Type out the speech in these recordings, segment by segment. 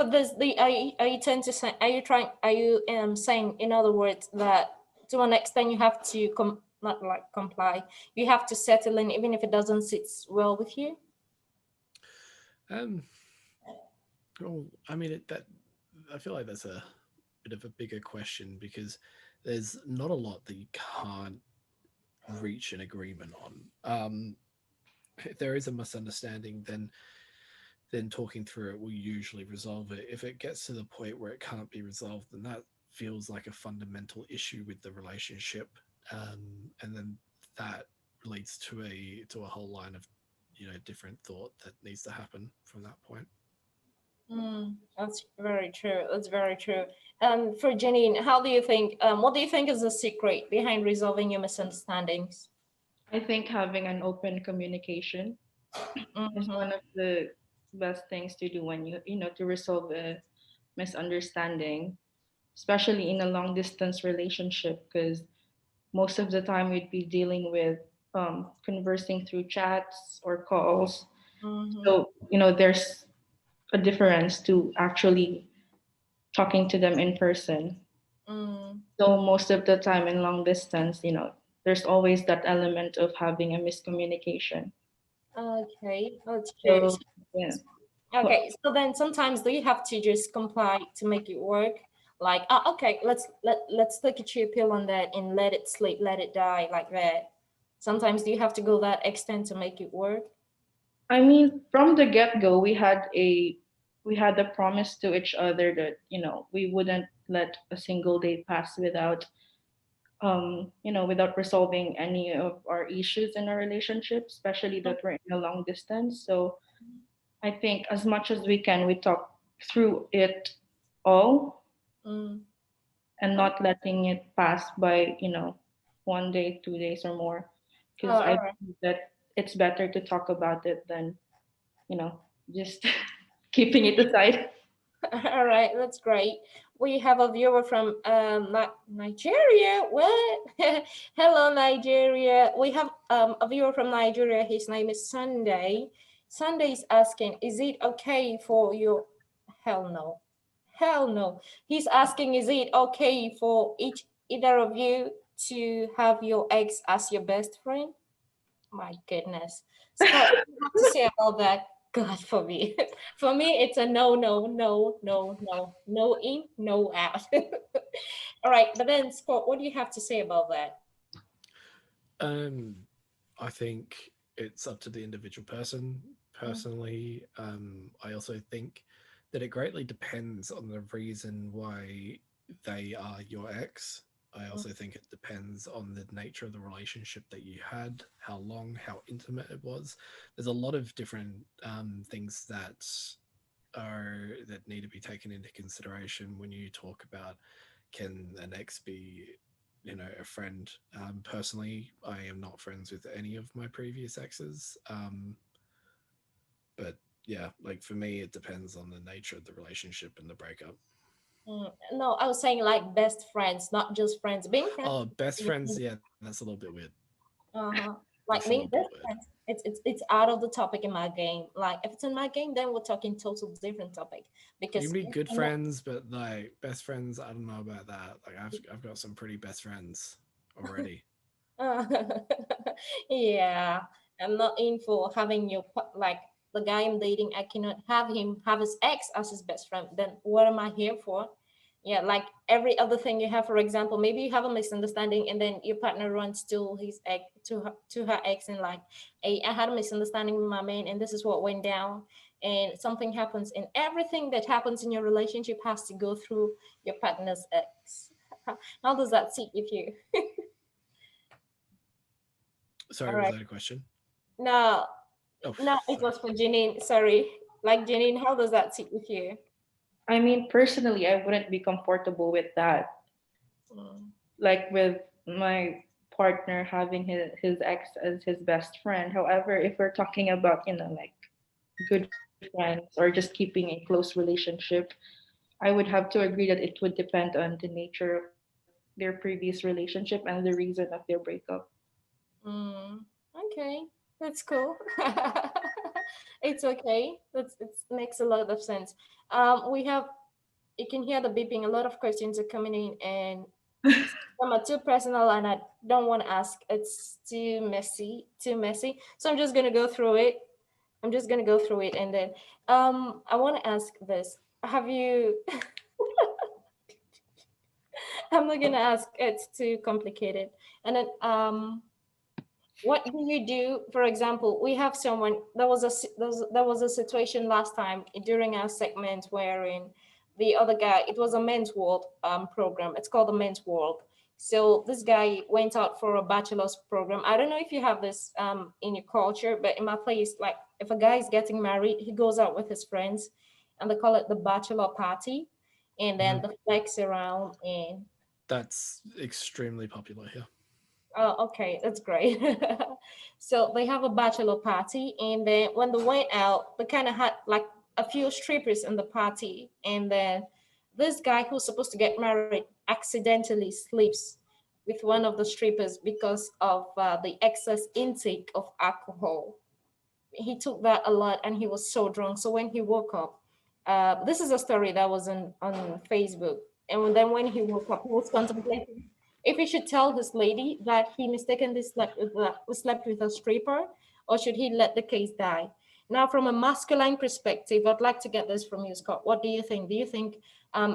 with this, are you tend to say, are you saying, in other words, that to an extent you have to not like comply, you have to settle in even if it doesn't sit well with you? Um, well, I mean, that I feel like that's a bit of a bigger question because there's not a lot that you can't reach an agreement on. If there is a misunderstanding, then talking through it will usually resolve it. If it gets to the point where it can't be resolved, then that feels like a fundamental issue with the relationship, and then that leads to a whole line of different thought that needs to happen from that point. That's very true. That's very true. For Janine, how do you think? What do you think is the secret behind resolving your misunderstandings? I think having an open communication is Mm-hmm. one of the best things to do when to resolve a misunderstanding, especially in a long distance relationship, because most of the time we'd be dealing with conversing through chats or calls. Mm-hmm. So, there's a difference to actually talking to them in person. Mm. So, most of the time in long distance, there's always that element of having a miscommunication. Okay, that's true. So, yeah. Well, Okay, so then sometimes do you have to just comply to make it work? Like, okay, let's take a chill pill on that and let it sleep, let it die like that. Sometimes do you have to go that extent to make it work? I mean, from the get go, we had a promise to each other that we wouldn't let a single day pass without resolving any of our issues in our relationship, especially that we're in a long distance. So I think as much as we can, we talk through it all Mm. and Oh, not letting it pass by, 1 day, 2 days or more. Because all I right. believe that it's better to talk about it than, you know, just keeping it aside. All right, that's great. We have a viewer from Nigeria. What? Hello, Nigeria. We have a viewer from Nigeria. His name is Sunday. Sunday is asking, is it okay for your? Hell no. Hell no. He's asking, is it okay for either of you to have your ex as your best friend? My goodness. Scott, what do you have to say about that? God forbid. For me, it's a no, no, no, no, no, no in, no out. All right, but then Scott, what do you have to say about that? Um, I think it's up to the individual person. Mm, Personally, I also think that it greatly depends on the reason why they are your ex. I mm, also think it depends on the nature of the relationship that you had, how long, how intimate it was. There's a lot of different things that need to be taken into consideration when you talk about can an ex be a friend. Personally, I am not friends with any of my previous exes, but yeah, like for me it depends on the nature of the relationship and the breakup. No, I was saying like best friends, not just friends. Being friends, Oh, best friends, yeah, that's a little bit weird. uh-huh. That's a Like little being bit best weird. friends, it's out of the topic in my game. Like if it's in my game, then we're talking total different topic You because can be good friends, but like best friends, I don't know about that. Like I've got some pretty best friends already. Uh, yeah, I'm not in for having like the guy I'm dating. I cannot have him have his ex as his best friend. Then what am I here for? Yeah, like every other thing you have. For example, maybe you have a misunderstanding, and then your partner runs to his ex to her ex and like, hey, I had a misunderstanding with my man, and this is what went down. And something happens, and everything that happens in your relationship has to go through your partner's ex. How does that sit with you? All Sorry, was right. that a question? No, Oh, no, it sorry. was for Janine. Sorry. Like Janine, how does that sit with you? I mean, personally, I wouldn't be comfortable with that. Mm, Like with my partner having his ex as his best friend. However, if we're talking about, like good friends or just keeping a close relationship, I would have to agree that it would depend on the nature of their previous relationship and the reason of their breakup. mm, okay, that's cool. It's okay. It makes a lot of sense. We have, you can hear the beeping. A lot of questions are coming in, and some are too personal, and I don't want to ask. It's too messy, too messy. So I'm just gonna go through it. I'm just gonna go through it, and then I want to ask this. Have you? I'm not gonna ask. It's too complicated. And then what do you do? For example, we have someone. There was a situation last time during our segment wherein the other guy. It was a men's world program. It's called the men's world. So this guy went out for a bachelor's program. I don't know if you have this in your culture, but in my place, like if a guy is getting married, he goes out with his friends, and they call it the bachelor party, and then Mhm. the flex around and That's extremely popular here. oh, okay, that's great. So they have a bachelor party, and then when they went out, they kind of had like a few strippers in the party, and then this guy who's supposed to get married accidentally sleeps with one of the strippers because of the excess intake of alcohol. He took that a lot, and he was so drunk. So when he woke up, this is a story that was on Facebook, and then when he woke up, he was contemplating if he should tell his lady that he mistakenly slept with a stripper, or should he let the case die. Now, from a masculine perspective, I'd like to get this from you, Scott. What do you think? Do you think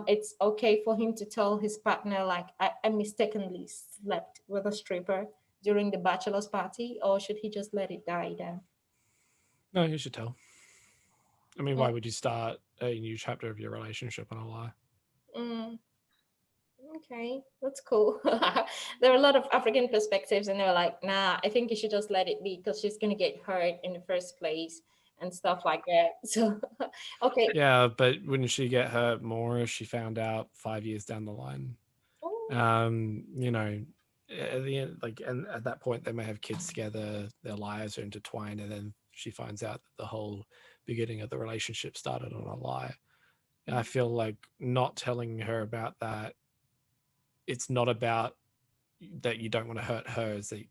it's okay for him to tell his partner, like, I mistakenly slept with a stripper during the bachelor's party, or should he just let it die then? No, you should tell. I mean, Yeah. why would you start a new chapter of your relationship on a lie? Mm, okay, that's cool. There are a lot of African perspectives, and they're like, nah, I think you should just let it be because she's gonna get hurt in the first place and stuff like that. So, okay. Yeah, but wouldn't she get hurt more if she found out 5 years down the line? Oh, You know, at the end, like, and at that point, they may have kids together, their lives are intertwined, and then she finds out that the whole beginning of the relationship started on a lie. And I feel like not telling her about that, it's not about that you don't want to hurt her, is that,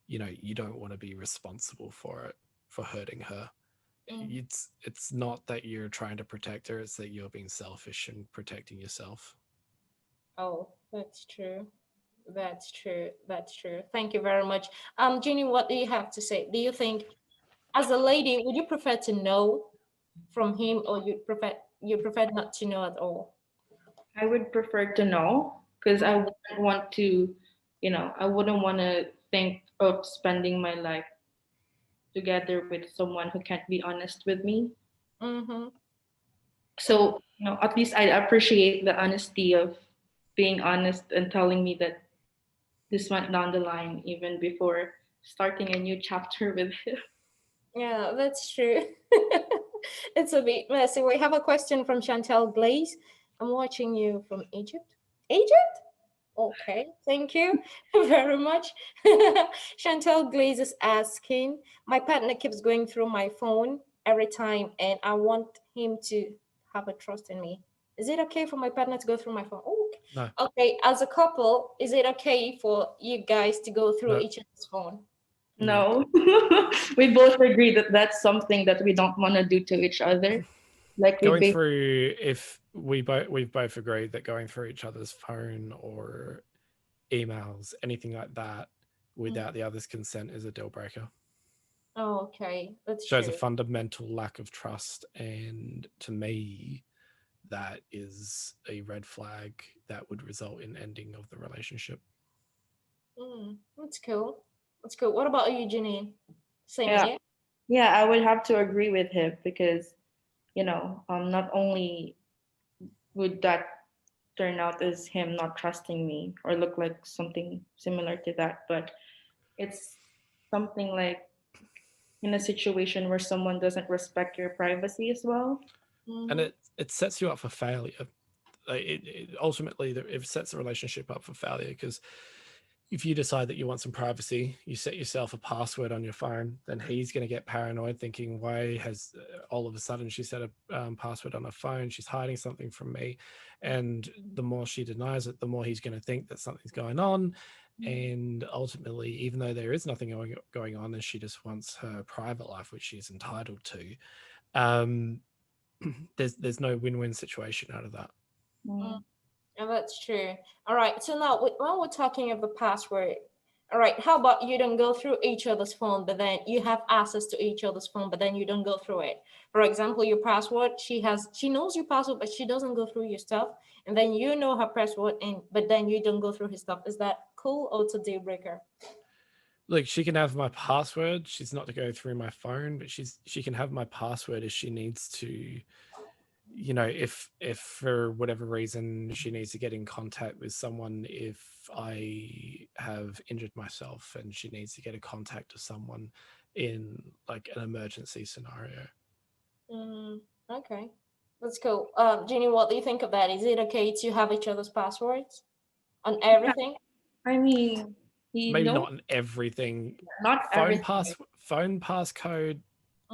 you don't want to be responsible for it, for hurting her. mm, It's not that you're trying to protect her, it's that you're being selfish and protecting yourself. oh, that's true. That's true. That's true. Thank you very much. Jeannie, what do you have to say? Do you think, as a lady, would you prefer to know from him, or you prefer not to know at all? I would prefer to know because I Mm, wouldn't want to, I wouldn't want to think of spending my life together with someone who can't be honest with me. mm-hmm. Mm, So, at least I appreciate the honesty of being honest and telling me that this went down the line even before starting a new chapter with him. yeah, that's true. It's a bit messy. We have a question from Chantel Glaze. I'm watching you from Egypt. Egypt? Okay, thank you very much. Chantel Glaze is asking, my partner keeps going through my phone every time, and I want him to have a trust in me. Is it okay for my partner to go through my phone? Oh, okay. No, Okay, as a couple, is it okay for you guys to go through no, each other's phone? no. No, we both agree that that's something that we don't want to do to each other. Like we Going ba- through, if we've both agreed that going through each other's phone or emails, anything like that, Mm. without the other's consent is a deal breaker. Oh, okay, that's Shows a true. fundamental lack of trust, and to me, that is a red flag that would result in ending of the relationship. That's cool. That's cool. What about you, Janine? Same, yeah, yeah? yeah, I would have to agree with him because, not only would that turn out as him not trusting me or look like something similar to that, but it's something like in a situation where someone doesn't respect your privacy as well. And Mm-hmm. it sets you up for failure. It ultimately it sets the relationship up for failure, because if you decide that you want some privacy, you set yourself a password on your phone, then he's going to get paranoid, thinking, why has all of a sudden she set a password on her phone? She's hiding something from me. And the more she denies it, the more he's going to think that something's going on. and ultimately, even though there is nothing going on, and she just wants her private life, which she's entitled to, um, there's no win-win situation out of that. Mm, Mm. and that's true. All right. So now, when we're talking of the password, all right. How about you don't go through each other's phone, but then you have access to each other's phone, but then you don't go through it. For example, your password, she knows your password, but she doesn't go through your stuff, and then you know her password, and but then you don't go through his stuff. Is that cool or it's a deal breaker? Look, she can have my password. She's not to go through my phone, but she can have my password if she needs to. You know, if for whatever reason she needs to get in contact with someone, if I have injured myself and she needs to get a contact with someone in like an emergency scenario. Mm, okay, that's cool. Jeannie, what do you think of that? Is it okay to have each other's passwords on Yeah, everything? I mean, he Maybe knows not in everything. not everything. Phone passcode,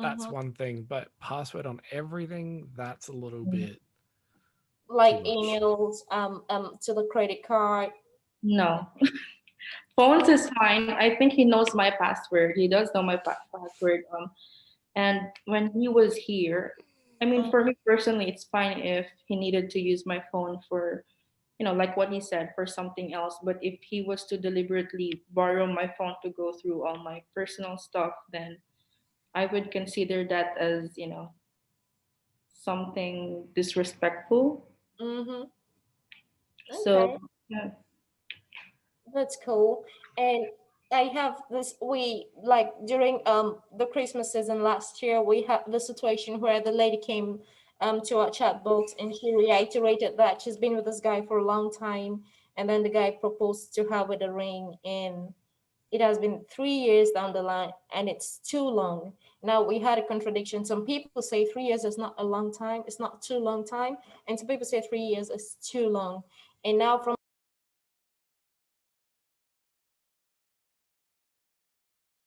that's Mm-hmm. one thing, but password on everything, that's a little Mm. bit too Like much. emails, to the credit card. No, phones is fine. I think he knows my password. He does know my password. And when he was here, I mean, for Mm-hmm. me personally, it's fine if he needed to use my phone for, like what he said, for something else. But if he was to deliberately borrow my phone to go through all my personal stuff, then I would consider that as, something disrespectful. Mm-hmm. So, Okay. yeah. That's cool. And I have this, we like during the Christmas season last year, we had the situation where the lady came to our chat box and she reiterated that she's been with this guy for a long time, and then the guy proposed to her with a ring, and it has been 3 years down the line and it's too long. Now we had a contradiction. Some people say 3 years is not a long time, it's not too long time, and some people say 3 years is too long. And now from